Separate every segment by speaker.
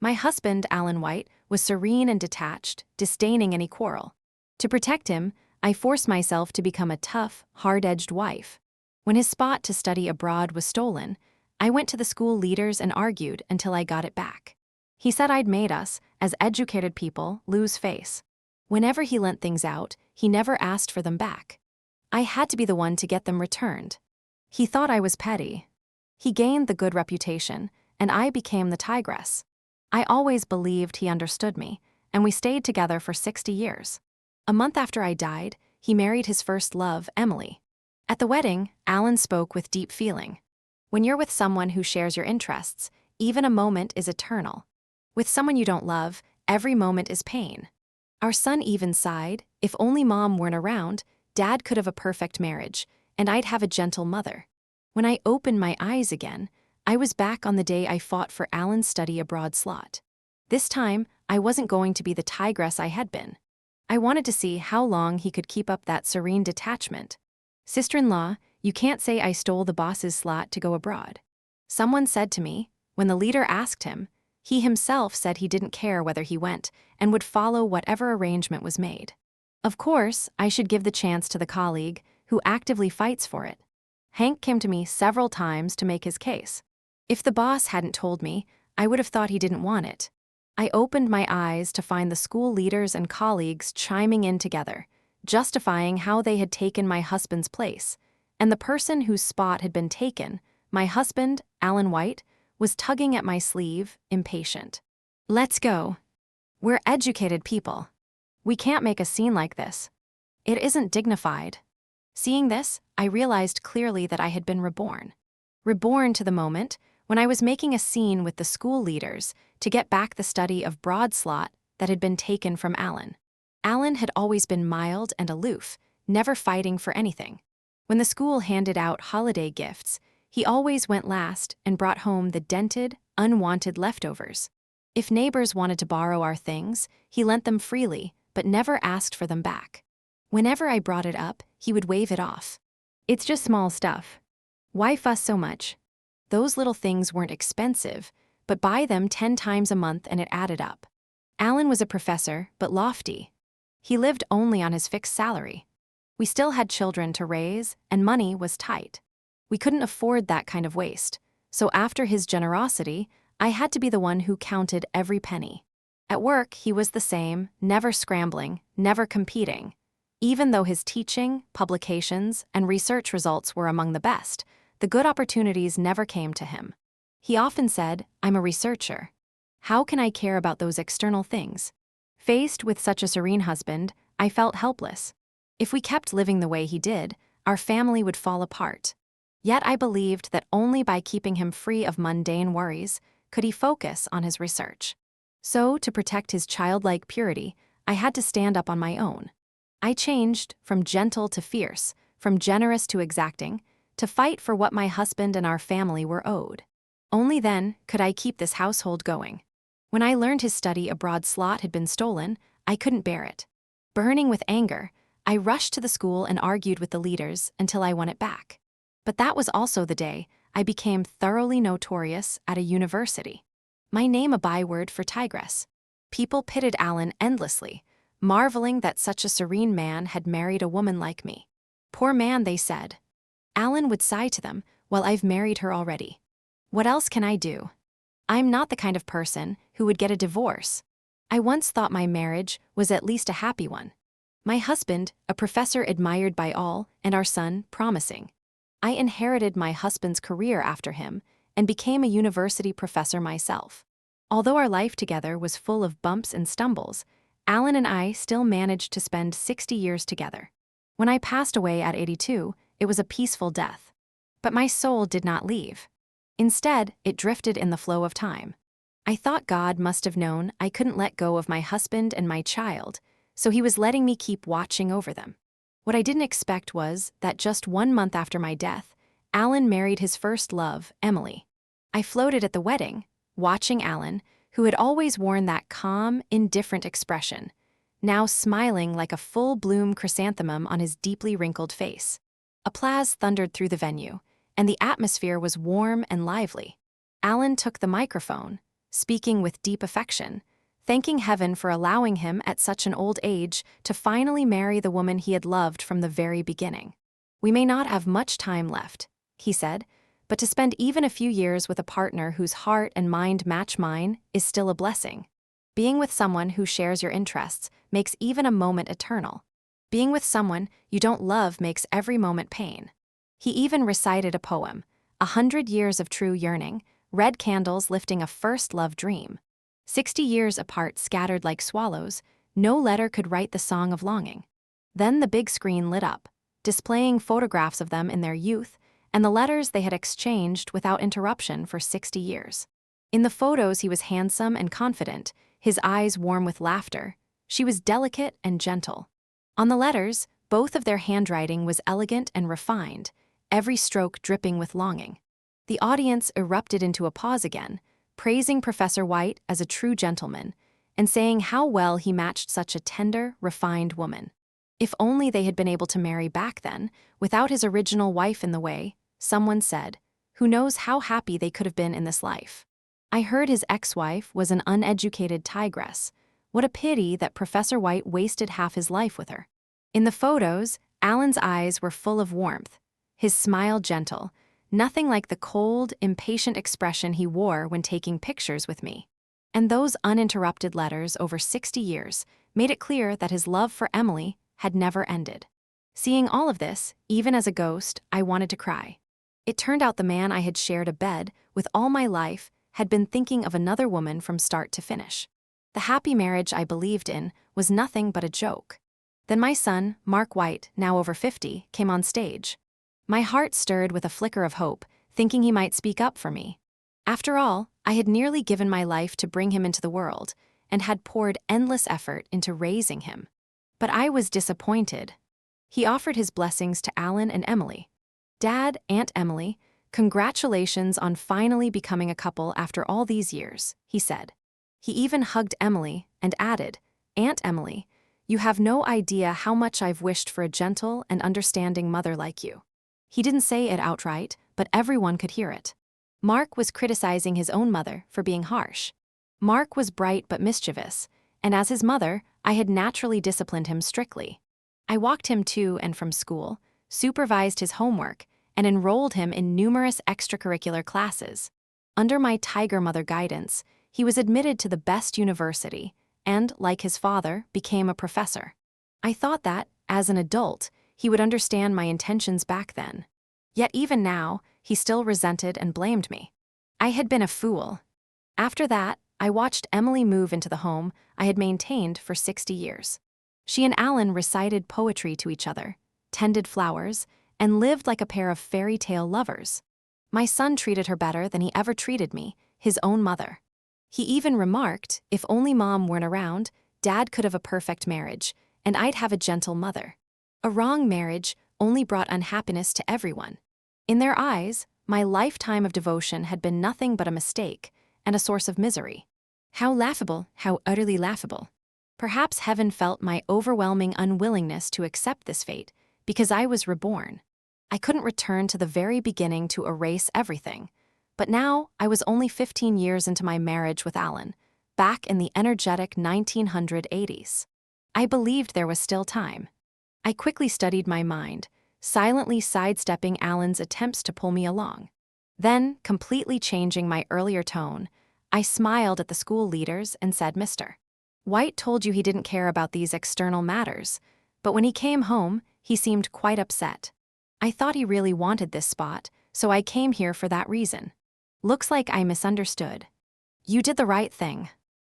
Speaker 1: My husband, Alan White, was serene and detached, disdaining any quarrel. To protect him, I forced myself to become a tough, hard-edged wife. When his spot to study abroad was stolen, I went to the school leaders and argued until I got it back. He said I'd made us, as educated people, lose face. Whenever he lent things out, he never asked for them back. I had to be the one to get them returned. He thought I was petty. He gained the good reputation, and I became the Tigress. I always believed he understood me, and we stayed together for 60 years. A month after I died, he married his first love, Emily. At the wedding, Alan spoke with deep feeling. When you're with someone who shares your interests, even a moment is eternal. With someone you don't love, every moment is pain. Our son even sighed, if only Mom weren't around, Dad could have a perfect marriage, and I'd have a gentle mother. When I opened my eyes again, I was back on the day I fought for Alan's study abroad slot. This time, I wasn't going to be the Tigress I had been. I wanted to see how long he could keep up that serene detachment. Sister-in-law, you can't say I stole the boss's slot to go abroad. Someone said to me, when the leader asked him, he himself said he didn't care whether he went and would follow whatever arrangement was made. Of course, I should give the chance to the colleague who actively fights for it. Hank came to me several times to make his case. If the boss hadn't told me, I would have thought he didn't want it. I opened my eyes to find the school leaders and colleagues chiming in together, justifying how they had taken my husband's place, and the person whose spot had been taken, my husband, Alan White, was tugging at my sleeve, impatient. Let's go. We're educated people. We can't make a scene like this. It isn't dignified. Seeing this, I realized clearly that I had been reborn. Reborn to the moment when I was making a scene with the school leaders to get back the study of broad slot that had been taken from Alan. Alan had always been mild and aloof, never fighting for anything. When the school handed out holiday gifts, he always went last and brought home the dented, unwanted leftovers. If neighbors wanted to borrow our things, he lent them freely, but never asked for them back. Whenever I brought it up, he would wave it off. It's just small stuff. Why fuss so much? Those little things weren't expensive, but buy them 10 times a month and it added up. Alan was a professor, but lofty. He lived only on his fixed salary. We still had children to raise, and money was tight. We couldn't afford that kind of waste, so after his generosity, I had to be the one who counted every penny. At work, he was the same, never scrambling, never competing. Even though his teaching, publications, and research results were among the best, the good opportunities never came to him. He often said, "I'm a researcher. How can I care about those external things?" Faced with such a serene husband, I felt helpless. If we kept living the way he did, our family would fall apart. Yet I believed that only by keeping him free of mundane worries could he focus on his research. So, to protect his childlike purity, I had to stand up on my own. I changed from gentle to fierce, from generous to exacting, to fight for what my husband and our family were owed. Only then could I keep this household going. When I learned his study abroad slot had been stolen, I couldn't bear it. Burning with anger, I rushed to the school and argued with the leaders until I won it back. But that was also the day I became thoroughly notorious at a university. My name a byword for Tigress. People pitied Alan endlessly, marveling that such a serene man had married a woman like me. Poor man, they said. Alan would sigh to them, "Well, I've married her already. What else can I do? I'm not the kind of person who would get a divorce. I once thought my marriage was at least a happy one. My husband, a professor admired by all, and our son, promising. I inherited my husband's career after him and became a university professor myself. Although our life together was full of bumps and stumbles, Alan and I still managed to spend 60 years together. When I passed away at 82, it was a peaceful death. But my soul did not leave. Instead, it drifted in the flow of time. I thought God must have known I couldn't let go of my husband and my child, so he was letting me keep watching over them. What I didn't expect was that just 1 month after my death, Alan married his first love, Emily. I floated at the wedding, watching Alan, who had always worn that calm, indifferent expression, now smiling like a full-bloom chrysanthemum on his deeply wrinkled face. Applause thundered through the venue, and the atmosphere was warm and lively. Alan took the microphone, speaking with deep affection, thanking heaven for allowing him at such an old age to finally marry the woman he had loved from the very beginning. "We may not have much time left," he said, "but to spend even a few years with a partner whose heart and mind match mine is still a blessing. Being with someone who shares your interests makes even a moment eternal. Being with someone you don't love makes every moment pain." He even recited a poem, 100 years of true yearning, red candles lifting a first love dream. 60 years apart scattered like swallows, no letter could write the song of longing. Then the big screen lit up, displaying photographs of them in their youth and the letters they had exchanged without interruption for 60 years. In the photos he was handsome and confident, his eyes warm with laughter. She was delicate and gentle. On the letters, both of their handwriting was elegant and refined, every stroke dripping with longing. The audience erupted into a pause again, praising Professor White as a true gentleman, and saying how well he matched such a tender, refined woman. If only they had been able to marry back then, without his original wife in the way, someone said. Who knows how happy they could have been in this life. I heard his ex-wife was an uneducated tigress. What a pity that Professor White wasted half his life with her. In the photos, Alan's eyes were full of warmth, his smile gentle, nothing like the cold, impatient expression he wore when taking pictures with me. And those uninterrupted letters over 60 years made it clear that his love for Emily had never ended. Seeing all of this, even as a ghost, I wanted to cry. It turned out the man I had shared a bed with all my life had been thinking of another woman from start to finish. The happy marriage I believed in was nothing but a joke. Then my son, Mark White, now over 50, came on stage. My heart stirred with a flicker of hope, thinking he might speak up for me. After all, I had nearly given my life to bring him into the world, and had poured endless effort into raising him. But I was disappointed. He offered his blessings to Alan and Emily. "Dad, Aunt Emily, congratulations on finally becoming a couple after all these years," he said. He even hugged Emily and added, "Aunt Emily, you have no idea how much I've wished for a gentle and understanding mother like you." He didn't say it outright, but everyone could hear it. Mark was criticizing his own mother for being harsh. Mark was bright but mischievous, and as his mother, I had naturally disciplined him strictly. I walked him to and from school, supervised his homework, and enrolled him in numerous extracurricular classes. Under my tiger mother guidance, he was admitted to the best university and, like his father, became a professor. I thought that, as an adult, he would understand my intentions back then. Yet even now, he still resented and blamed me. I had been a fool. After that, I watched Emily move into the home I had maintained for 60 years. She and Alan recited poetry to each other, tended flowers, and lived like a pair of fairy tale lovers. My son treated her better than he ever treated me, his own mother. He even remarked, if only Mom weren't around, Dad could have a perfect marriage, and I'd have a gentle mother. A wrong marriage only brought unhappiness to everyone. In their eyes, my lifetime of devotion had been nothing but a mistake and a source of misery. How laughable, how utterly laughable. Perhaps heaven felt my overwhelming unwillingness to accept this fate, because I was reborn. I couldn't return to the very beginning to erase everything. But now I was only 15 years into my marriage with Alan, back in the energetic 1980s. I believed there was still time. I quickly studied my mind, silently sidestepping Alan's attempts to pull me along. Then, completely changing my earlier tone, I smiled at the school leaders and said, "Mr. White told you he didn't care about these external matters, but when he came home, he seemed quite upset. I thought he really wanted this spot, so I came here for that reason. Looks like I misunderstood. You did the right thing.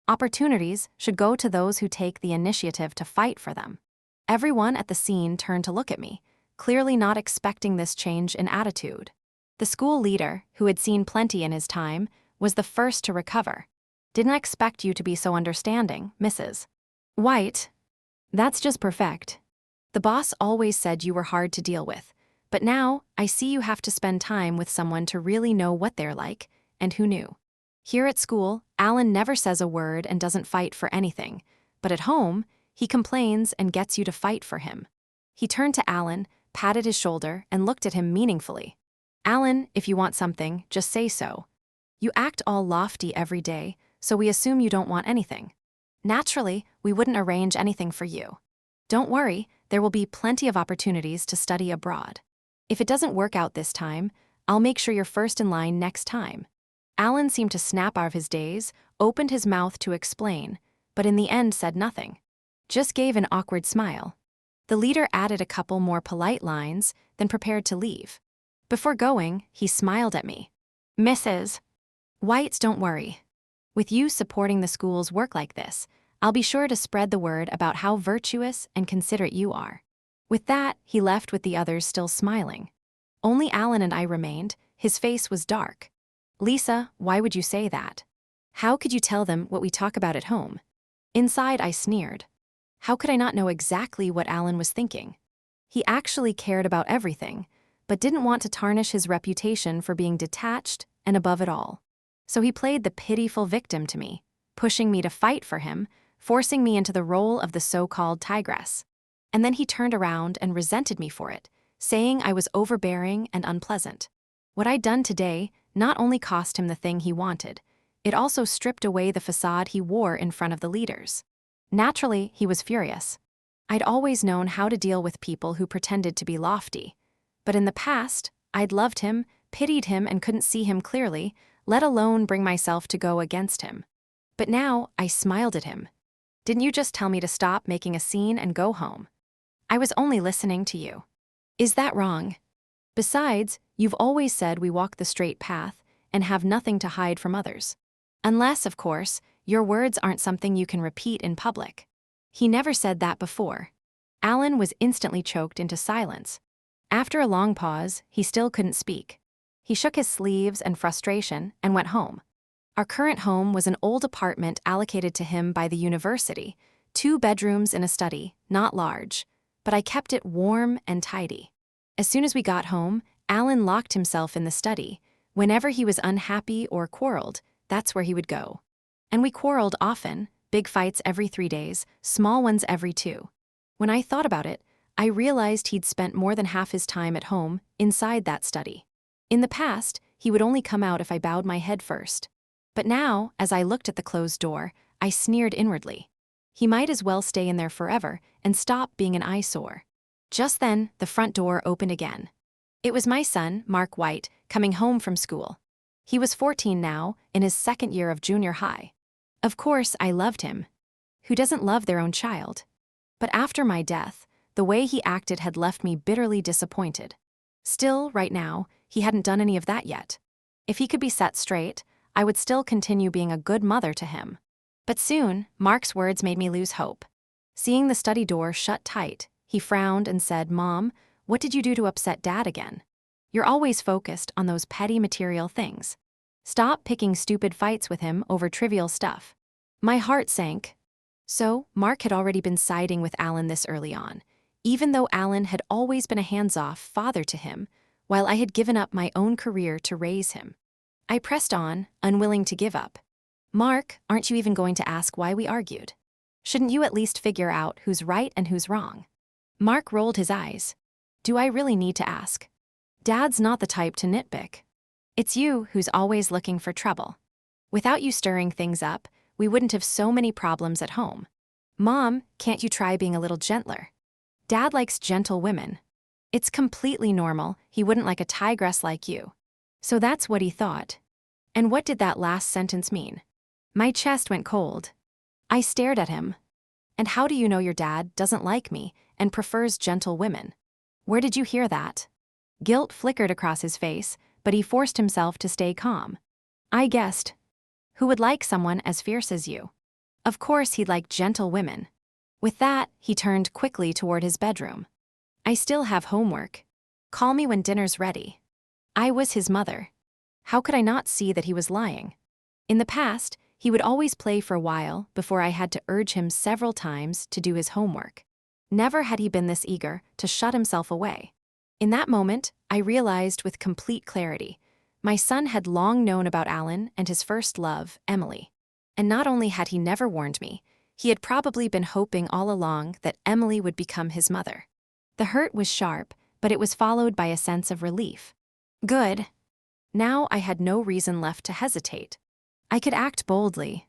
Speaker 1: Opportunities should go to those who take the initiative to fight for them." Everyone at the scene turned to look at me, clearly not expecting this change in attitude. The school leader, who had seen plenty in his time, was the first to recover. "Didn't expect you to be so understanding, Mrs. White. That's just perfect. The boss always said you were hard to deal with, but now I see you have to spend time with someone to really know what they're like, and who knew. Here at school, Alan never says a word and doesn't fight for anything, but at home, he complains and gets you to fight for him." He turned to Alan, patted his shoulder, and looked at him meaningfully. "Alan, if you want something, just say so. You act all lofty every day, so we assume you don't want anything. Naturally, we wouldn't arrange anything for you. Don't worry, there will be plenty of opportunities to study abroad. If it doesn't work out this time, I'll make sure you're first in line next time. Alan seemed to snap out of his daze, opened his mouth to explain, but in the end said nothing. Just gave an awkward smile. The leader added a couple more polite lines, then prepared to leave. Before going, he smiled at me. Mrs. Whites, don't worry. With you supporting the school's work like this, I'll be sure to spread the word about how virtuous and considerate you are. With that, he left with the others still smiling. Only Alan and I remained. His face was dark. Lisa, why would you say that? How could you tell them what we talk about at home? Inside, I sneered. How could I not know exactly what Alan was thinking? He actually cared about everything, but didn't want to tarnish his reputation for being detached and above it all. So he played the pitiful victim to me, pushing me to fight for him, forcing me into the role of the so-called Tigress. And then he turned around and resented me for it, saying I was overbearing and unpleasant. What I'd done today not only cost him the thing he wanted, it also stripped away the facade he wore in front of the leaders. Naturally, he was furious. I'd always known how to deal with people who pretended to be lofty. But in the past, I'd loved him, pitied him, and couldn't see him clearly, let alone bring myself to go against him. But now, I smiled at him. Didn't you just tell me to stop making a scene and go home? I was only listening to you. Is that wrong? Besides, you've always said we walk the straight path and have nothing to hide from others. Unless, of course, your words aren't something you can repeat in public. He never said that before. Alan was instantly choked into silence. After a long pause, he still couldn't speak. He shook his sleeves in frustration and went home. Our current home was an old apartment allocated to him by the university, 2 bedrooms and a study, not large, but I kept it warm and tidy. As soon as we got home, Alan locked himself in the study. Whenever he was unhappy or quarreled, that's where he would go. And we quarreled often, big fights every 3 days, small ones every 2. When I thought about it, I realized he'd spent more than half his time at home, inside that study. In the past, he would only come out if I bowed my head first. But now, as I looked at the closed door, I sneered inwardly. He might as well stay in there forever and stop being an eyesore. Just then, the front door opened again. It was my son, Mark White, coming home from school. He was 14 now, in his 2nd year of junior high. Of course, I loved him. Who doesn't love their own child? But after my death, the way he acted had left me bitterly disappointed. Still, right now, he hadn't done any of that yet. If he could be set straight, I would still continue being a good mother to him. But soon, Mark's words made me lose hope. Seeing the study door shut tight, he frowned and said, "Mom, what did you do to upset Dad again? You're always focused on those petty material things. Stop picking stupid fights with him over trivial stuff." My heart sank. So, Mark had already been siding with Alan this early on, even though Alan had always been a hands-off father to him, while I had given up my own career to raise him. I pressed on, unwilling to give up. "Mark, aren't you even going to ask why we argued? Shouldn't you at least figure out who's right and who's wrong?" Mark rolled his eyes. "Do I really need to ask? Dad's not the type to nitpick. It's you who's always looking for trouble. Without you stirring things up, we wouldn't have so many problems at home. Mom, can't you try being a little gentler? Dad likes gentle women. It's completely normal, he wouldn't like a tigress like you." So that's what he thought. And what did that last sentence mean? My chest went cold. I stared at him. "And how do you know your dad doesn't like me and prefers gentle women? Where did you hear that?" Guilt flickered across his face, but he forced himself to stay calm. "I guessed. Who would like someone as fierce as you? Of course he'd like gentle women." With that, he turned quickly toward his bedroom. "I still have homework. Call me when dinner's ready." I was his mother. How could I not see that he was lying? In the past, he would always play for a while before I had to urge him several times to do his homework. Never had he been this eager to shut himself away. In that moment, I realized with complete clarity, my son had long known about Alan and his first love, Emily. And not only had he never warned me, he had probably been hoping all along that Emily would become his mother. The hurt was sharp, but it was followed by a sense of relief. Good. Now I had no reason left to hesitate. I could act boldly.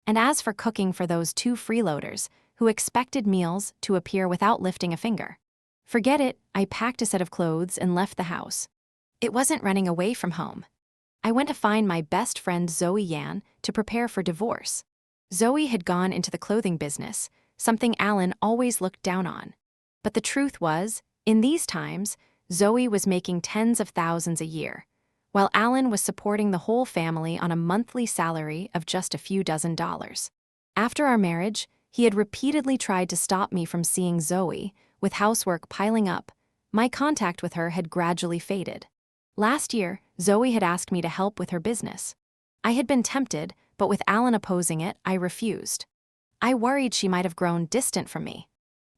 Speaker 1: And as for cooking for those two freeloaders who expected meals to appear without lifting a finger, forget it. I packed a set of clothes and left the house. It wasn't running away from home. I went to find my best friend Zoe Yan to prepare for divorce. Zoe had gone into the clothing business, something Alan always looked down on. But the truth was, in these times, Zoe was making tens of thousands a year, while Alan was supporting the whole family on a monthly salary of just a few $dozen. After our marriage, he had repeatedly tried to stop me from seeing Zoe, with housework piling up. My contact with her had gradually faded. Last year, Zoe had asked me to help with her business. I had been tempted, but with Alan opposing it, I refused. I worried she might have grown distant from me.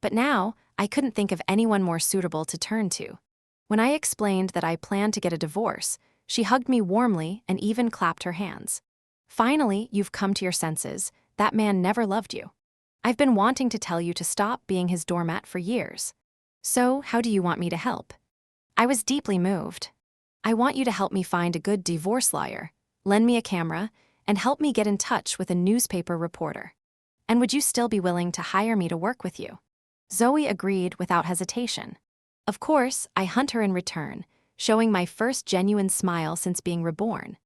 Speaker 1: But now, I couldn't think of anyone more suitable to turn to. When I explained that I planned to get a divorce, she hugged me warmly and even clapped her hands. Finally, you've come to your senses. That man never loved you. I've been wanting to tell you to stop being his doormat for years. So, how do you want me to help? I was deeply moved. I want you to help me find a good divorce lawyer, lend me a camera, and help me get in touch with a newspaper reporter. And would you still be willing to hire me to work with you? Zoe agreed without hesitation. Of course, I hunt her in return, showing my first genuine smile since being reborn.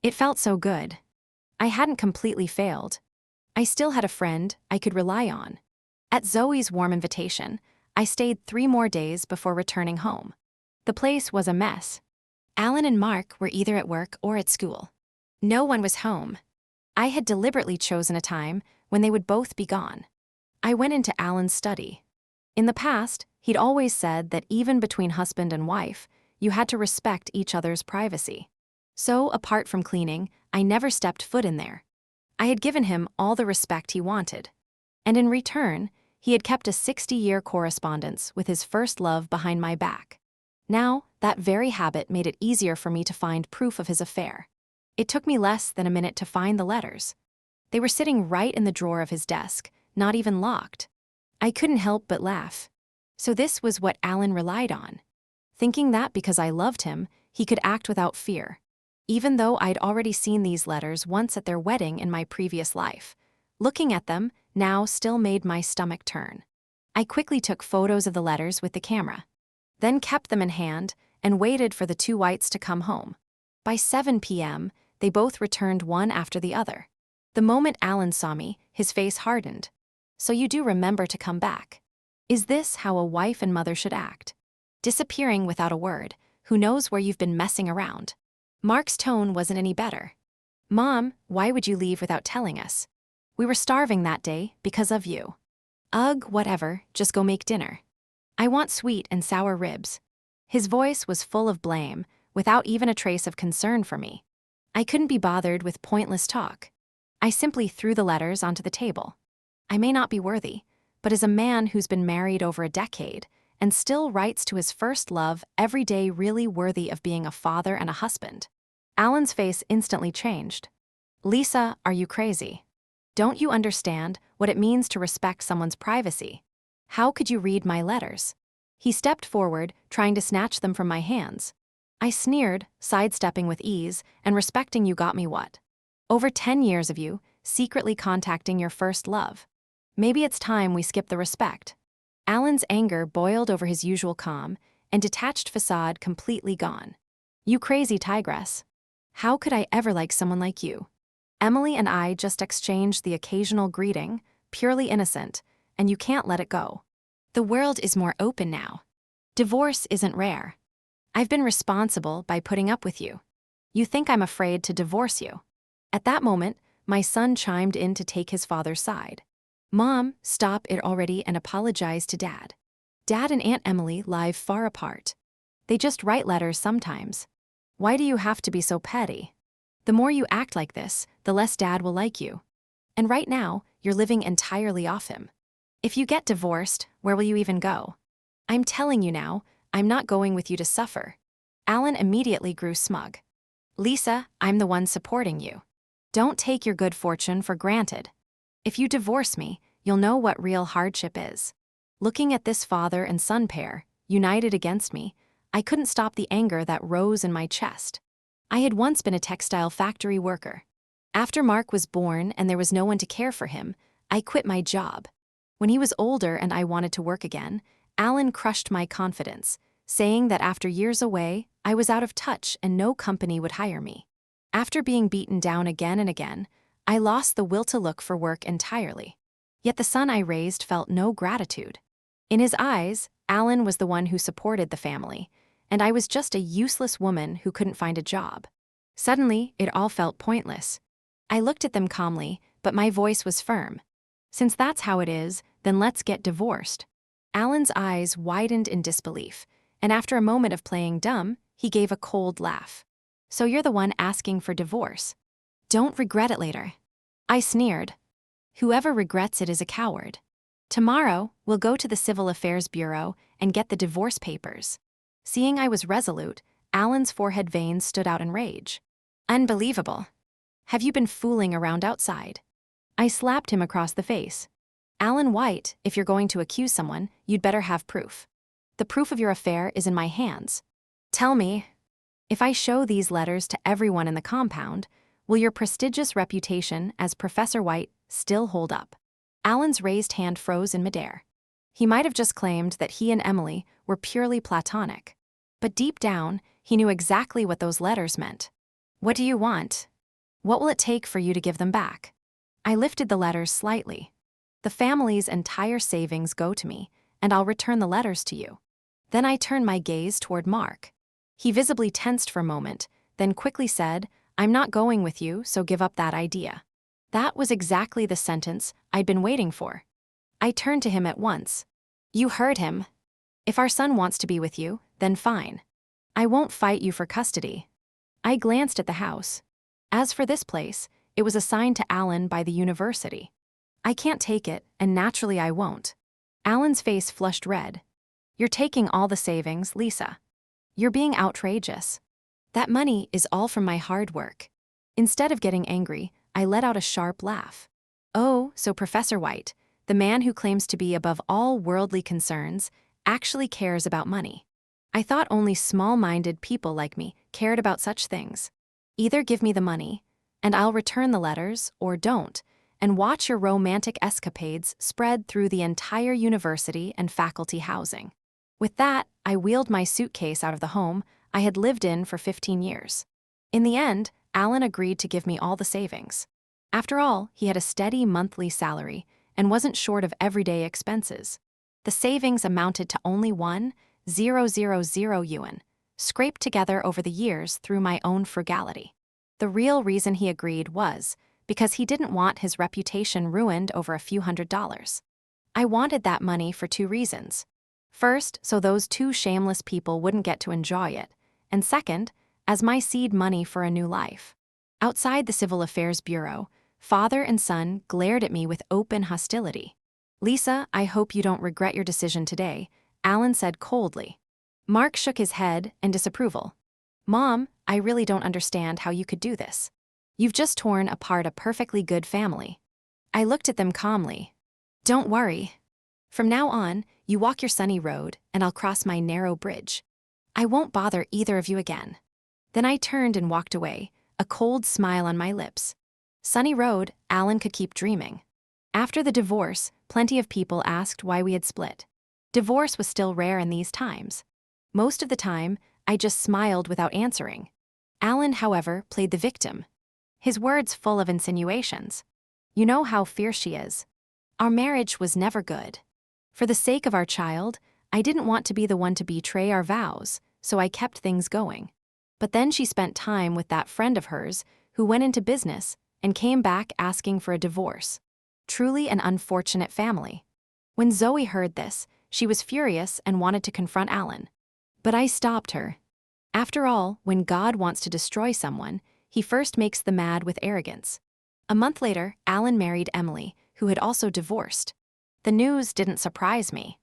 Speaker 1: It felt so good. I hadn't completely failed. I still had a friend I could rely on. At Zoe's warm invitation, I stayed 3 more days before returning home. The place was a mess. Alan and Mark were either at work or at school. No one was home. I had deliberately chosen a time when they would both be gone. I went into Alan's study. In the past, he'd always said that even between husband and wife, you had to respect each other's privacy. So, apart from cleaning, I never stepped foot in there. I had given him all the respect he wanted. And in return, he had kept a 60-year correspondence with his first love behind my back. Now, that very habit made it easier for me to find proof of his affair. It took me less than a minute to find the letters. They were sitting right in the drawer of his desk, not even locked. I couldn't help but laugh. So this was what Alan relied on. Thinking that because I loved him, he could act without fear. Even though I'd already seen these letters once at their wedding in my previous life, looking at them now still made my stomach turn. I quickly took photos of the letters with the camera, then kept them in hand and waited for the two whites to come home. By 7 p.m., they both returned one after the other. The moment Alan saw me, his face hardened. So you do remember to come back. Is this how a wife and mother should act? Disappearing without a word, who knows where you've been messing around? Mark's tone wasn't any better. Mom, why would you leave without telling us? We were starving that day because of you. Ugh, whatever, just go make dinner. I want sweet and sour ribs. His voice was full of blame, without even a trace of concern for me. I couldn't be bothered with pointless talk. I simply threw the letters onto the table. I may not be worthy, but as a man who's been married over a decade and still writes to his first love every day really worthy of being a father and a husband. Alan's face instantly changed. Lisa, are you crazy? Don't you understand what it means to respect someone's privacy? How could you read my letters? He stepped forward, trying to snatch them from my hands. I sneered, sidestepping with ease, and respecting you got me what? Over 10 years of you, secretly contacting your first love. Maybe it's time we skip the respect. Alan's anger boiled over his usual calm, and detached facade completely gone. You crazy tigress. How could I ever like someone like you? Emily and I just exchanged the occasional greeting, purely innocent, and you can't let it go. The world is more open now. Divorce isn't rare. I've been responsible by putting up with you. You think I'm afraid to divorce you. At that moment, my son chimed in to take his father's side. Mom, stop it already and apologize to Dad. Dad and Aunt Emily live far apart. They just write letters sometimes. Why do you have to be so petty? The more you act like this, the less Dad will like you. And right now, you're living entirely off him. If you get divorced, where will you even go? I'm telling you now, I'm not going with you to suffer. Alan immediately grew smug. Lisa, I'm the one supporting you. Don't take your good fortune for granted. If you divorce me, you'll know what real hardship is. Looking at this father and son pair, united against me, I couldn't stop the anger that rose in my chest. I had once been a textile factory worker. After Mark was born and there was no one to care for him, I quit my job. When he was older and I wanted to work again, Alan crushed my confidence, saying that after years away, I was out of touch and no company would hire me. After being beaten down again and again, I lost the will to look for work entirely. Yet the son I raised felt no gratitude. In his eyes, Alan was the one who supported the family, and I was just a useless woman who couldn't find a job. Suddenly, it all felt pointless. I looked at them calmly, but my voice was firm. Since that's how it is, then let's get divorced. Alan's eyes widened in disbelief, and after a moment of playing dumb, he gave a cold laugh. So you're the one asking for divorce. Don't regret it later. I sneered. Whoever regrets it is a coward. Tomorrow, we'll go to the Civil Affairs Bureau and get the divorce papers. Seeing I was resolute, Alan's forehead veins stood out in rage. Unbelievable. Have you been fooling around outside? I slapped him across the face. Alan White, if you're going to accuse someone, you'd better have proof. The proof of your affair is in my hands. Tell me, if I show these letters to everyone in the compound, will your prestigious reputation as Professor White still hold up? Alan's raised hand froze in midair. He might have just claimed that he and Emily were purely platonic. But deep down, he knew exactly what those letters meant. What do you want? What will it take for you to give them back? I lifted the letters slightly. The family's entire savings go to me, and I'll return the letters to you. Then I turned my gaze toward Mark. He visibly tensed for a moment, then quickly said, I'm not going with you, so give up that idea. That was exactly the sentence I'd been waiting for. I turned to him at once. You heard him. If our son wants to be with you, then fine. I won't fight you for custody. I glanced at the house. As for this place, it was assigned to Alan by the university. I can't take it, and naturally I won't. Alan's face flushed red. You're taking all the savings, Lisa. You're being outrageous. That money is all from my hard work. Instead of getting angry, I let out a sharp laugh. Oh, so Professor White, the man who claims to be above all worldly concerns, actually cares about money. I thought only small-minded people like me cared about such things. Either give me the money, and I'll return the letters, or don't, and watch your romantic escapades spread through the entire university and faculty housing. With that, I wheeled my suitcase out of the home I had lived in for 15 years. In the end, Alan agreed to give me all the savings. After all, he had a steady monthly salary and wasn't short of everyday expenses. The savings amounted to only 1,000 yuan, scraped together over the years through my own frugality. The real reason he agreed was because he didn't want his reputation ruined over a few $100s. I wanted that money for 2 reasons. First, so those 2 shameless people wouldn't get to enjoy it, and second, as my seed money for a new life. Outside the Civil Affairs Bureau, father and son glared at me with open hostility. Lisa, I hope you don't regret your decision today, Alan said coldly. Mark shook his head in disapproval. Mom, I really don't understand how you could do this. You've just torn apart a perfectly good family. I looked at them calmly. Don't worry. From now on, you walk your sunny road, and I'll cross my narrow bridge. I won't bother either of you again. Then I turned and walked away, a cold smile on my lips. Sunny road, Alan could keep dreaming. After the divorce, plenty of people asked why we had split. Divorce was still rare in these times. Most of the time, I just smiled without answering. Alan, however, played the victim. His words full of insinuations. You know how fierce she is. Our marriage was never good. For the sake of our child, I didn't want to be the one to betray our vows, so I kept things going. But then she spent time with that friend of hers who went into business and came back asking for a divorce. Truly an unfortunate family. When Zoe heard this, she was furious and wanted to confront Alan. But I stopped her. After all, when God wants to destroy someone, he first makes them mad with arrogance. A month later, Alan married Emily, who had also divorced. The news didn't surprise me.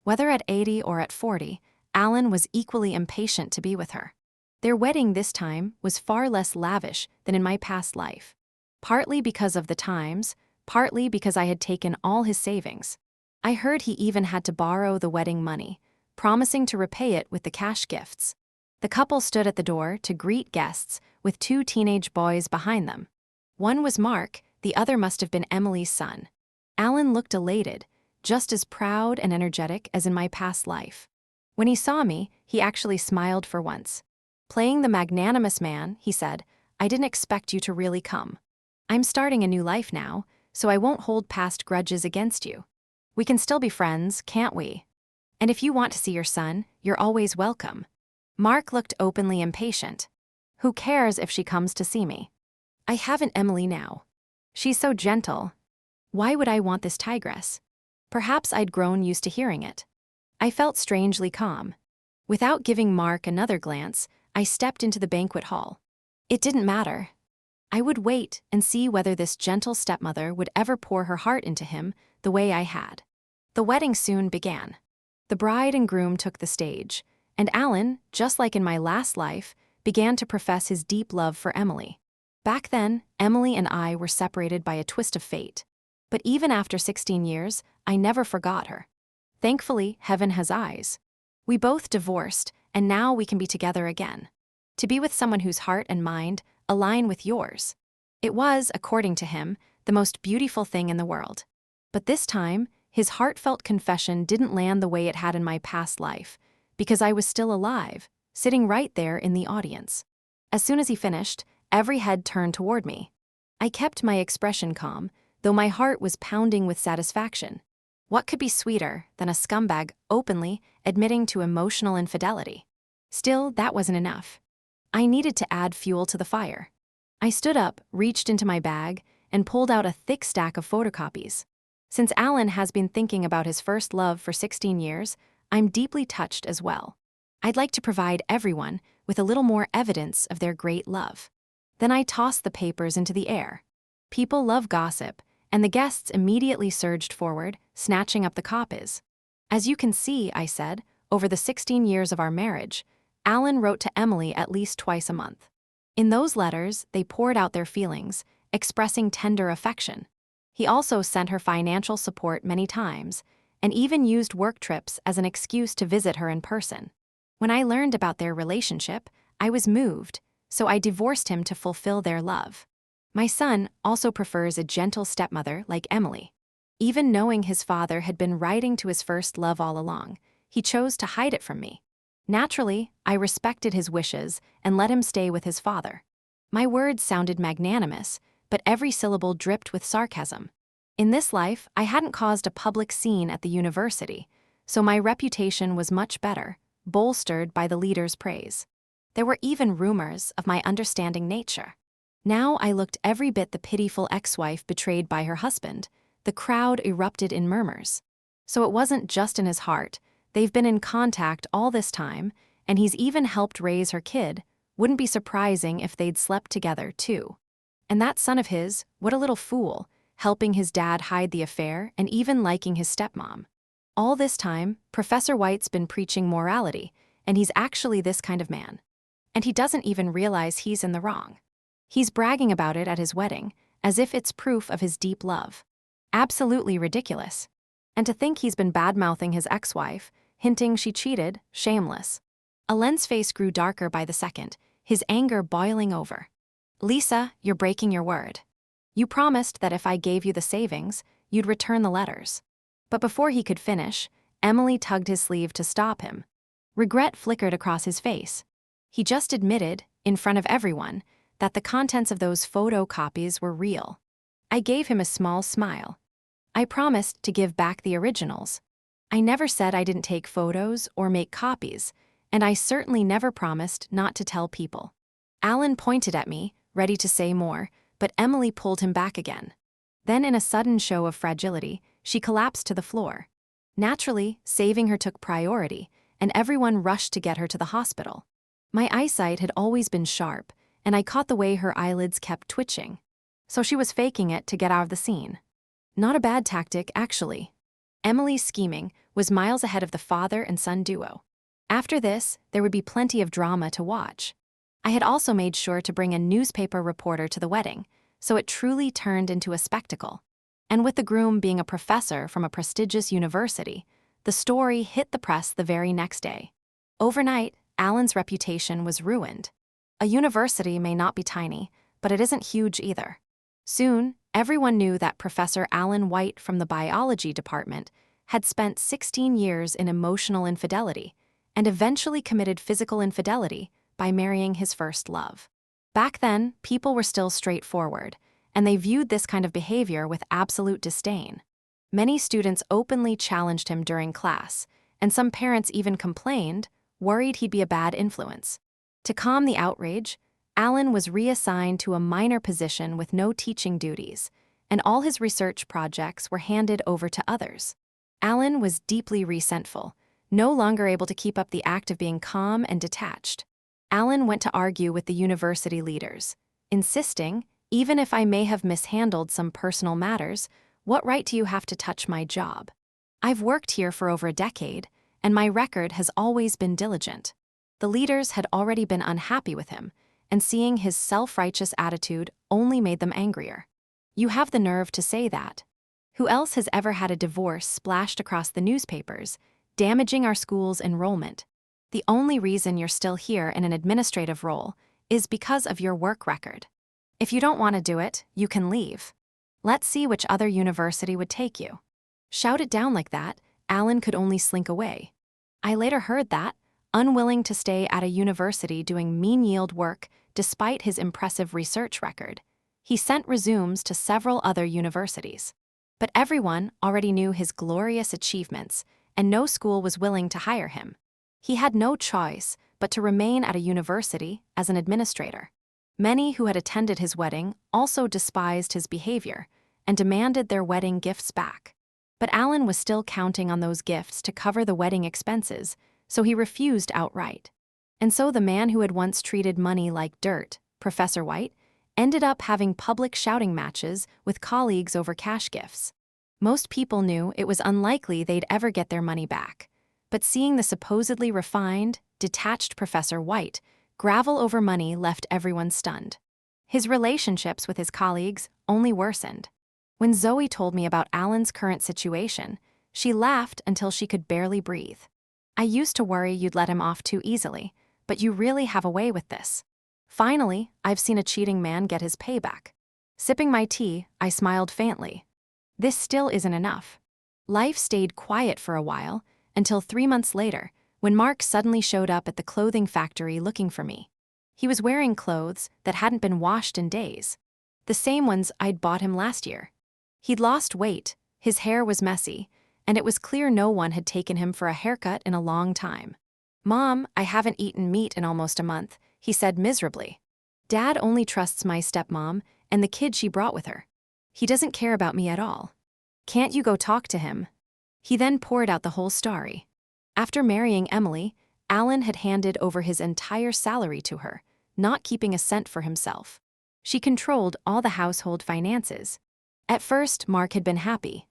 Speaker 1: Whether at 80 or at 40, Alan was equally impatient to be with her. Their wedding this time was far less lavish than in my past life. Partly because of the times, partly because I had taken all his savings. I heard he even had to borrow the wedding money, promising to repay it with the cash gifts. The couple stood at the door to greet guests with two teenage boys behind them. One was Mark, the other must have been Emily's son. Alan looked elated, just as proud and energetic as in my past life. When he saw me, he actually smiled for once. Playing the magnanimous man, he said, "I didn't expect you to really come. I'm starting a new life now, so I won't hold past grudges against you. We can still be friends, can't we? And if you want to see your son, you're always welcome." Mark looked openly impatient. "Who cares if she comes to see me? I haven't Emily now. She's so gentle. Why would I want this tigress?" Perhaps I'd grown used to hearing it. I felt strangely calm. Without giving Mark another glance, I stepped into the banquet hall. It didn't matter. I would wait and see whether this gentle stepmother would ever pour her heart into him the way I had. The wedding soon began. The bride and groom took the stage, and Alan, just like in my last life, began to profess his deep love for Emily. Back then, Emily and I were separated by a twist of fate. But even after 16 years, I never forgot her. Thankfully, heaven has eyes. We both divorced, and now we can be together again. To be with someone whose heart and mind align with yours. It was, according to him, the most beautiful thing in the world. But this time, his heartfelt confession didn't land the way it had in my past life, because I was still alive, sitting right there in the audience. As soon as he finished, every head turned toward me. I kept my expression calm, though my heart was pounding with satisfaction. What could be sweeter than a scumbag openly admitting to emotional infidelity? Still, that wasn't enough. I needed to add fuel to the fire. I stood up, reached into my bag, and pulled out a thick stack of photocopies. Since Alan has been thinking about his first love for 16 years, I'm deeply touched as well. I'd like to provide everyone with a little more evidence of their great love. Then I tossed the papers into the air. People love gossip, and the guests immediately surged forward, snatching up the copies. "As you can see," I said, "over the 16 years of our marriage, Alan wrote to Emily at least twice a month. In those letters, they poured out their feelings, expressing tender affection. He also sent her financial support many times, and even used work trips as an excuse to visit her in person. When I learned about their relationship, I was moved, so I divorced him to fulfill their love. My son also prefers a gentle stepmother like Emily. Even knowing his father had been writing to his first love all along, he chose to hide it from me. Naturally, I respected his wishes and let him stay with his father. My words sounded magnanimous, but every syllable dripped with sarcasm. In this life, I hadn't caused a public scene at the university, so my reputation was much better, bolstered by the leader's praise. There were even rumors of my understanding nature. Now I looked every bit the pitiful ex-wife betrayed by her husband. The crowd erupted in murmurs. So it wasn't just in his heart. They've been in contact all this time, and he's even helped raise her kid. Wouldn't be surprising if they'd slept together, too. And that son of his, what a little fool, helping his dad hide the affair and even liking his stepmom. All this time, Professor White's been preaching morality, and he's actually this kind of man. And he doesn't even realize he's in the wrong. He's bragging about it at his wedding, as if it's proof of his deep love. Absolutely ridiculous. And to think he's been bad-mouthing his ex-wife, hinting she cheated, shameless. Alan's face grew darker by the second, his anger boiling over. "Lisa, you're breaking your word. You promised that if I gave you the savings, you'd return the letters." But before he could finish, Emily tugged his sleeve to stop him. Regret flickered across his face. He just admitted, in front of everyone, that the contents of those photocopies were real. I gave him a small smile. I promised to give back the originals. I never said I didn't take photos or make copies, and I certainly never promised not to tell people. Alan pointed at me, ready to say more, but Emily pulled him back again. Then in a sudden show of fragility, she collapsed to the floor. Naturally, saving her took priority, and everyone rushed to get her to the hospital. My eyesight had always been sharp, and I caught the way her eyelids kept twitching. So she was faking it to get out of the scene. Not a bad tactic, actually. Emily's scheming was miles ahead of the father and son duo. After this, there would be plenty of drama to watch. I had also made sure to bring a newspaper reporter to the wedding, so it truly turned into a spectacle. And with the groom being a professor from a prestigious university, the story hit the press the very next day. Overnight, Alan's reputation was ruined. A university may not be tiny, but it isn't huge either. Soon, everyone knew that Professor Alan White from the biology department had spent 16 years in emotional infidelity and eventually committed physical infidelity by marrying his first love. Back then, people were still straightforward, and they viewed this kind of behavior with absolute disdain. Many students openly challenged him during class, and some parents even complained, worried he'd be a bad influence. To calm the outrage, Alan was reassigned to a minor position with no teaching duties, and all his research projects were handed over to others. Alan was deeply resentful, no longer able to keep up the act of being calm and detached. Alan went to argue with the university leaders, insisting, "Even if I may have mishandled some personal matters, what right do you have to touch my job? I've worked here for over a decade, and my record has always been diligent." The leaders had already been unhappy with him, and seeing his self-righteous attitude only made them angrier. "You have the nerve to say that. Who else has ever had a divorce splashed across the newspapers, damaging our school's enrollment? The only reason you're still here in an administrative role is because of your work record. If you don't want to do it, you can leave. Let's see which other university would take you." Shouted down like that, Alan could only slink away. I later heard that, unwilling to stay at a university doing mean-yield work despite his impressive research record, he sent resumes to several other universities. But everyone already knew his glorious achievements, and no school was willing to hire him. He had no choice but to remain at a university as an administrator. Many who had attended his wedding also despised his behavior and demanded their wedding gifts back. But Alan was still counting on those gifts to cover the wedding expenses, so he refused outright. And so the man who had once treated money like dirt, Professor White, ended up having public shouting matches with colleagues over cash gifts. Most people knew it was unlikely they'd ever get their money back, but seeing the supposedly refined, detached Professor White gravel over money left everyone stunned. His relationships with his colleagues only worsened. When Zoe told me about Alan's current situation, she laughed until she could barely breathe. "I used to worry you'd let him off too easily, but you really have a way with this. Finally, I've seen a cheating man get his payback." Sipping my tea, I smiled faintly. This still isn't enough. Life stayed quiet for a while, until 3 months later, when Mark suddenly showed up at the clothing factory looking for me. He was wearing clothes that hadn't been washed in days, the same ones I'd bought him last year. He'd lost weight, his hair was messy, and it was clear no one had taken him for a haircut in a long time. "Mom, I haven't eaten meat in almost a month," he said miserably. "Dad only trusts my stepmom and the kid she brought with her. He doesn't care about me at all. Can't you go talk to him?" He then poured out the whole story. After marrying Emily, Alan had handed over his entire salary to her, not keeping a cent for himself. She controlled all the household finances. At first, Mark had been happy.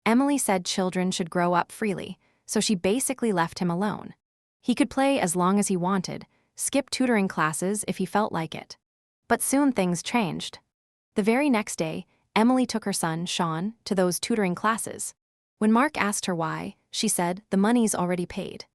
Speaker 1: Emily said children should grow up freely, so she basically left him alone. He could play as long as he wanted, skip tutoring classes if he felt like it. But soon things changed. The very next day, Emily took her son, Sean, to those tutoring classes. When Mark asked her why, she said, "The money's already paid.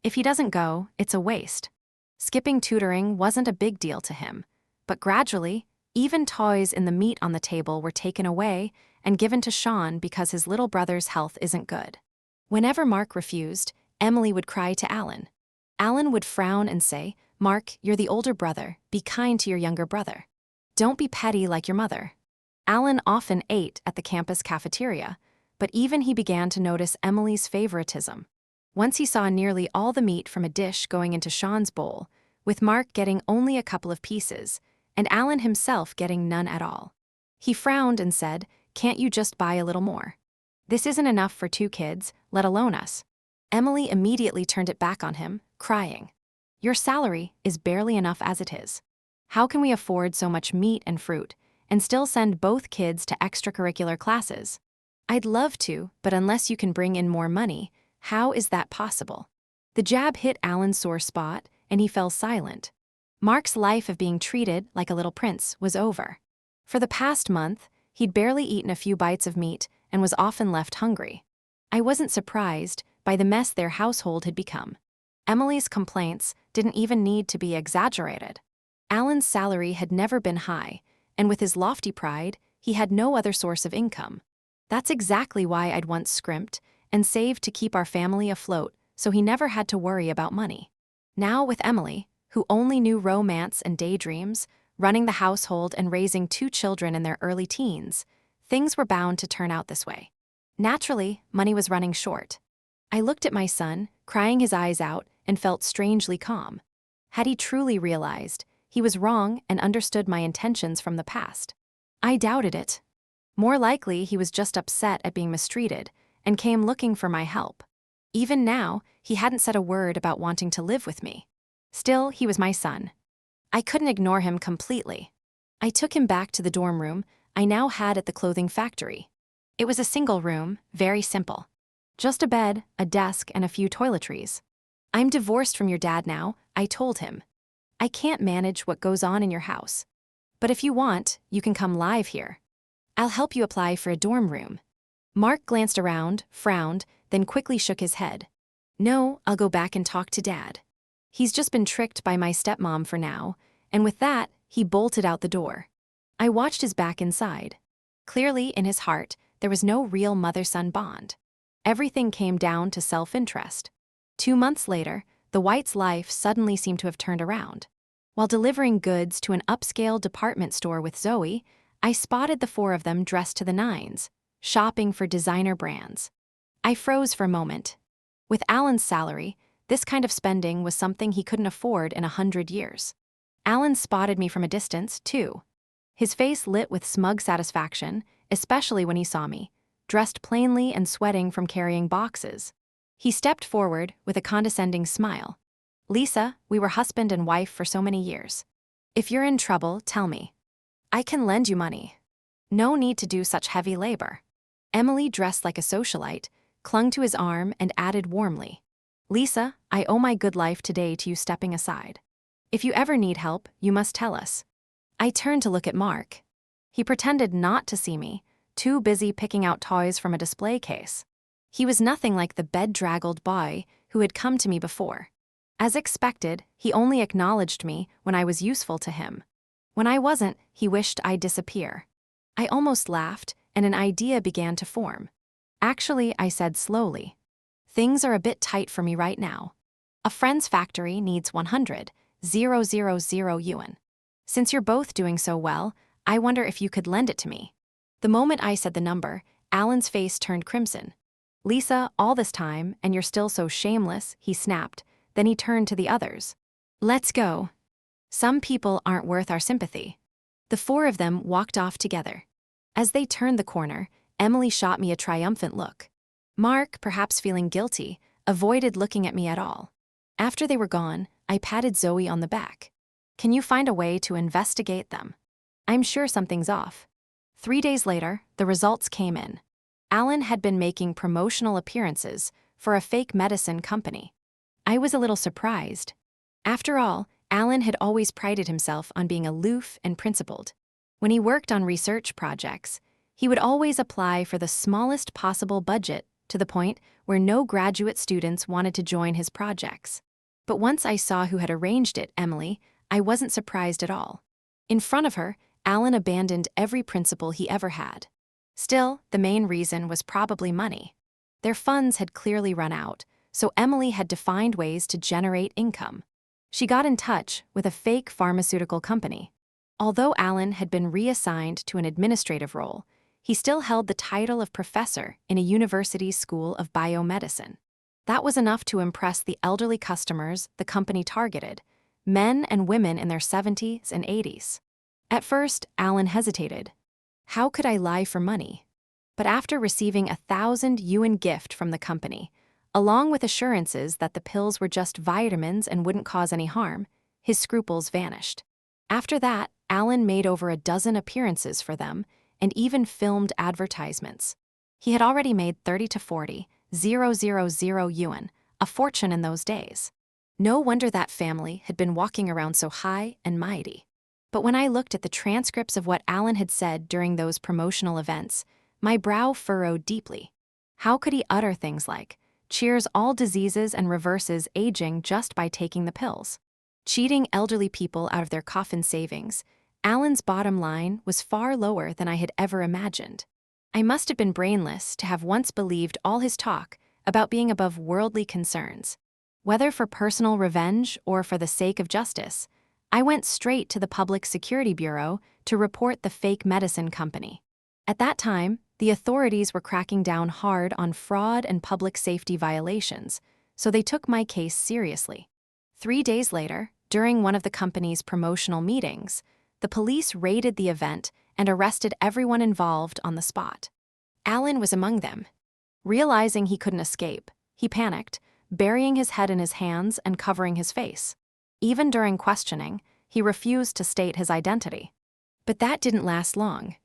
Speaker 1: If he doesn't go, it's a waste." Skipping tutoring wasn't a big deal to him, but gradually, even toys in the meat on the table were taken away and given to Sean because his little brother's health isn't good. Whenever Mark refused, Emily would cry to Alan. Alan would frown and say, "Mark, you're the older brother, be kind to your younger brother. Don't be petty like your mother." Alan often ate at the campus cafeteria, but even he began to notice Emily's favoritism. Once he saw nearly all the meat from a dish going into Sean's bowl, with Mark getting only a couple of pieces, and Alan himself getting none at all. He frowned and said, "Can't you just buy a little more? This isn't enough for 2 kids, let alone us." Emily immediately turned it back on him, crying, "Your salary is barely enough as it is. How can we afford so much meat and fruit, and still send both kids to extracurricular classes? I'd love to, but unless you can bring in more money, how is that possible?" The jab hit Alan's sore spot, and he fell silent. Mark's life of being treated like a little prince was over. For the past month, he'd barely eaten a few bites of meat and was often left hungry. I wasn't surprised by the mess their household had become. Emily's complaints didn't even need to be exaggerated. Alan's salary had never been high, and with his lofty pride, he had no other source of income. That's exactly why I'd once scrimped and saved to keep our family afloat so he never had to worry about money. Now with Emily, who only knew romance and daydreams, running the household and raising 2 children in their early teens, things were bound to turn out this way. Naturally, money was running short. I looked at my son, crying his eyes out, and felt strangely calm. Had he truly realized, he was wrong and understood my intentions from the past? I doubted it. More likely, he was just upset at being mistreated and came looking for my help. Even now, he hadn't said a word about wanting to live with me. Still, he was my son. I couldn't ignore him completely. I took him back to the dorm room I now had at the clothing factory. It was a single room, very simple. Just a bed, a desk, and a few toiletries. I'm divorced from your dad now, I told him. I can't manage what goes on in your house. But if you want, you can come live here. I'll help you apply for a dorm room. Mark glanced around, frowned, then quickly shook his head. No, I'll go back and talk to Dad. He's just been tricked by my stepmom for now, and with that, he bolted out the door. I watched his back inside. Clearly, in his heart, there was no real mother-son bond. Everything came down to self-interest. 2 months later, the White's life suddenly seemed to have turned around. While delivering goods to an upscale department store with Zoe, I spotted the 4 of them dressed to the nines, shopping for designer brands. I froze for a moment. With Alan's salary, this kind of spending was something he couldn't afford in 100 years. Alan spotted me from a distance, too. His face lit with smug satisfaction, especially when he saw me, dressed plainly and sweating from carrying boxes. He stepped forward with a condescending smile. Lisa, we were husband and wife for so many years. If you're in trouble, tell me. I can lend you money. No need to do such heavy labor. Emily, dressed like a socialite, clung to his arm and added warmly, Lisa, I owe my good life today to you stepping aside. If you ever need help, you must tell us. I turned to look at Mark. He pretended not to see me, too busy picking out toys from a display case. He was nothing like the bedraggled boy who had come to me before. As expected, he only acknowledged me when I was useful to him. When I wasn't, he wished I'd disappear. I almost laughed, and an idea began to form. Actually, I said slowly, things are a bit tight for me right now. A friend's factory needs 100,000 yuan. Since you're both doing so well, I wonder if you could lend it to me. The moment I said the number, Alan's face turned crimson. Lisa, all this time, and you're still so shameless, he snapped. Then he turned to the others. Let's go. Some people aren't worth our sympathy. The 4 of them walked off together. As they turned the corner, Emily shot me a triumphant look. Mark, perhaps feeling guilty, avoided looking at me at all. After they were gone, I patted Zoe on the back. Can you find a way to investigate them? I'm sure something's off. 3 days later, the results came in. Alan had been making promotional appearances for a fake medicine company. I was a little surprised. After all, Alan had always prided himself on being aloof and principled. When he worked on research projects, he would always apply for the smallest possible budget to the point where no graduate students wanted to join his projects. But once I saw who had arranged it, Emily, I wasn't surprised at all. In front of her, Alan abandoned every principle he ever had. Still, the main reason was probably money. Their funds had clearly run out, so Emily had to find ways to generate income. She got in touch with a fake pharmaceutical company. Although Alan had been reassigned to an administrative role, he still held the title of professor in a university school of biomedicine. That was enough to impress the elderly customers the company targeted, men and women in their 70s and 80s. At first, Alan hesitated. How could I lie for money? But after receiving 1,000 yuan gift from the company, along with assurances that the pills were just vitamins and wouldn't cause any harm, his scruples vanished. After that, Alan made over a dozen appearances for them and even filmed advertisements. He had already made 30 to 40,000 yuan, a fortune in those days. No wonder that family had been walking around so high and mighty. But when I looked at the transcripts of what Alan had said during those promotional events, my brow furrowed deeply. How could he utter things like, cures all diseases and reverses aging just by taking the pills. Cheating elderly people out of their coffin savings, Alan's bottom line was far lower than I had ever imagined. I must have been brainless to have once believed all his talk about being above worldly concerns. Whether for personal revenge or for the sake of justice, I went straight to the Public Security Bureau to report the fake medicine company. At that time, the authorities were cracking down hard on fraud and public safety violations, so they took my case seriously. 3 days later, during one of the company's promotional meetings, the police raided the event and arrested everyone involved on the spot. Alan was among them. Realizing he couldn't escape, he panicked, burying his head in his hands and covering his face. Even during questioning, he refused to state his identity. But that didn't last long.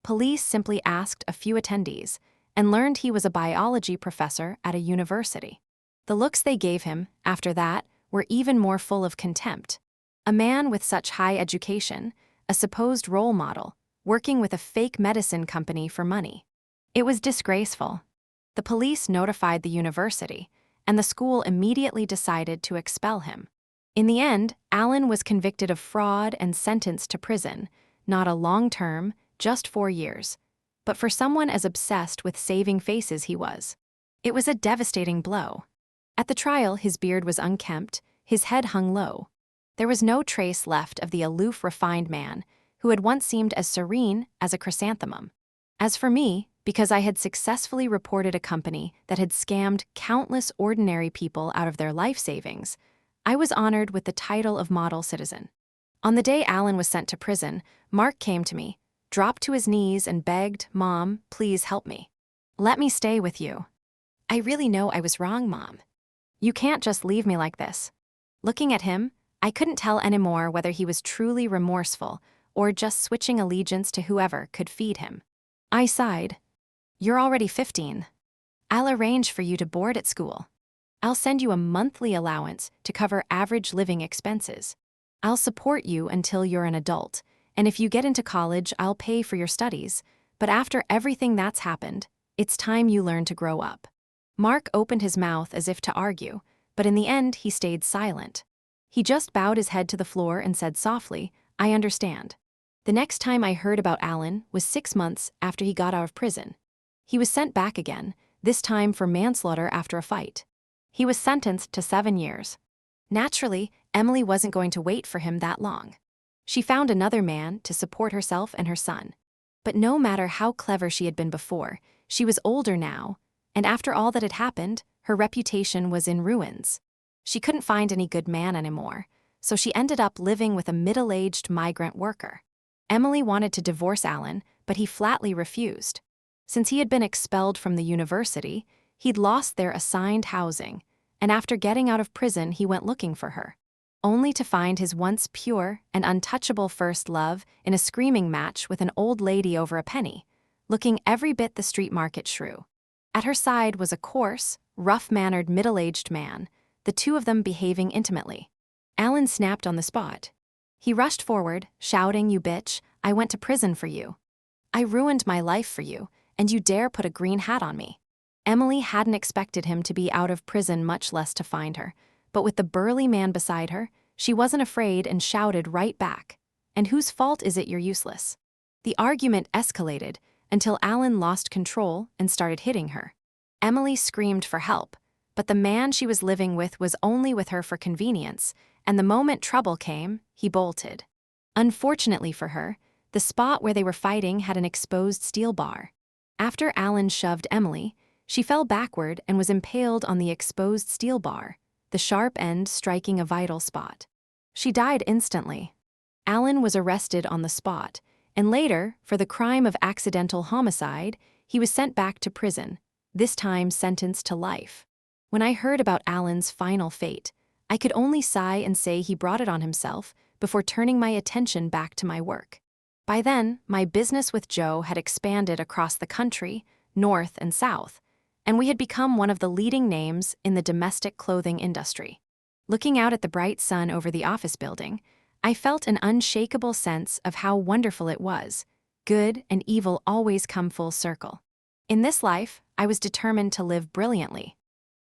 Speaker 1: Police simply asked a few attendees and learned he was a biology professor at a university. The looks they gave him, after that, were even more full of contempt. A man with such high education, a supposed role model, working with a fake medicine company for money. It was disgraceful. The police notified the university, and the school immediately decided to expel him. In the end, Alan was convicted of fraud and sentenced to prison, not a long term, just 4 years. But for someone as obsessed with saving faces he was, it was a devastating blow. At the trial, his beard was unkempt, his head hung low. There was no trace left of the aloof, refined man who had once seemed as serene as a chrysanthemum. As for me, because I had successfully reported a company that had scammed countless ordinary people out of their life savings, I was honored with the title of model citizen. On the day Alan was sent to prison, Mark came to me, dropped to his knees and begged, "Mom, please help me. Let me stay with you. I really know I was wrong, Mom. You can't just leave me like this." Looking at him, I couldn't tell anymore whether he was truly remorseful or just switching allegiance to whoever could feed him. I sighed. "You're already 15. I'll arrange for you to board at school. I'll send you a monthly allowance to cover average living expenses. I'll support you until you're an adult, and if you get into college, I'll pay for your studies. But after everything that's happened, it's time you learn to grow up." Mark opened his mouth as if to argue, but in the end he stayed silent. He just bowed his head to the floor and said softly, "I understand." The next time I heard about Alan was 6 months after he got out of prison. He was sent back again, this time for manslaughter after a fight. He was sentenced to 7 years. Naturally, Emily wasn't going to wait for him that long. She found another man to support herself and her son. But no matter how clever she had been before, she was older now, and after all that had happened, her reputation was in ruins. She couldn't find any good man anymore, so she ended up living with a middle-aged migrant worker. Emily wanted to divorce Alan, but he flatly refused. Since he had been expelled from the university, he'd lost their assigned housing, and after getting out of prison he went looking for her, only to find his once pure and untouchable first love in a screaming match with an old lady over a penny, looking every bit the street market shrew. At her side was a coarse, rough-mannered middle-aged man, the two of them behaving intimately. Alan snapped on the spot. He rushed forward, shouting, "You bitch, I went to prison for you. I ruined my life for you, and you dare put a green hat on me." Emily hadn't expected him to be out of prison, much less to find her, but with the burly man beside her, she wasn't afraid and shouted right back, "And whose fault is it you're useless?" The argument escalated until Alan lost control and started hitting her. Emily screamed for help, but the man she was living with was only with her for convenience, and the moment trouble came, he bolted. Unfortunately for her, the spot where they were fighting had an exposed steel bar. After Alan shoved Emily, she fell backward and was impaled on the exposed steel bar, the sharp end striking a vital spot. She died instantly. Alan was arrested on the spot, and later, for the crime of accidental homicide, he was sent back to prison, this time sentenced to life. When I heard about Alan's final fate, I could only sigh and say he brought it on himself before turning my attention back to my work. By then, my business with Joe had expanded across the country, north and south, and we had become one of the leading names in the domestic clothing industry. Looking out at the bright sun over the office building, I felt an unshakable sense of how wonderful it was. Good and evil always come full circle. In this life, I was determined to live brilliantly,